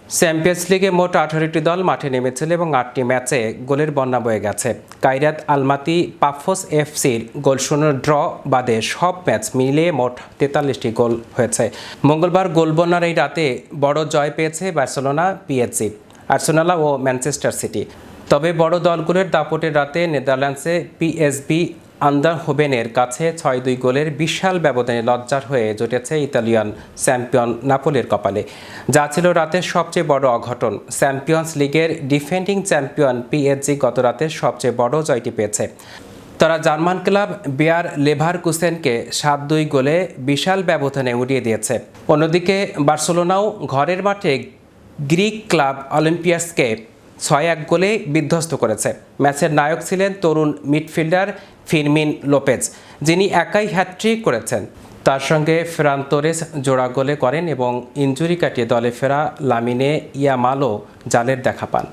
Champions লিগে মোট 18টি দল মাঠে নেমেছিল এবং 8টি ম্যাচে গোলের বন্যা বয়ে গেছে। কায়রাত আলমাতি পাফোস এফসির গোলশূন্য ড্র বাদে সব ম্যাচ মিলিয়ে মোট 43টি গোল হয়েছে। মঙ্গলবার গোলবন্যার এই রাতে বড় জয় পেয়েছে বার্সেলোনা, পিএসজি, আর্সেনাল ও ম্যানচেস্টার সিটি। তবে বড় দলগুলোর দাপটের রাতে নেদারল্যান্ডসে পিএসভি আইনডহোভেনের কাছে 6-2 গোলের বিশাল ব্যবধানে লজ্জার হয়ে জুটেছে ইতালিয়ান চ্যাম্পিয়ন নাপোলির কপালে, যা ছিল রাতের সবচেয়ে বড় অঘটন। চ্যাম্পিয়ন্স লিগের ডিফেন্ডিং চ্যাম্পিয়ন পিএসজি গত রাতের সবচেয়ে বড় জয়টি পেয়েছে। তারা জার্মান ক্লাব বেয়ার লেভারকুসেনকে 7-2 গোলে বিশাল ব্যবধানে উড়িয়ে দিয়েছে। অন্যদিকে বার্সেলোনাও ঘরের মাঠে গ্রিক ক্লাব অলিম্পিয়াসকে 6-1 গোলে বিধ্বস্ত করেছে। ম্যাচের নায়ক ছিলেন তরুণ মিডফিল্ডার ফিরমিন লোপেজ, যিনি একাই হ্যাটট্রিক করেছেন। তার সঙ্গে ফেরান তোরেস জোড়া গোলে করেন এবং ইনজুরি কাটিয়ে দলে ফেরা লামিনে ইয়ামালও জালের দেখা পান।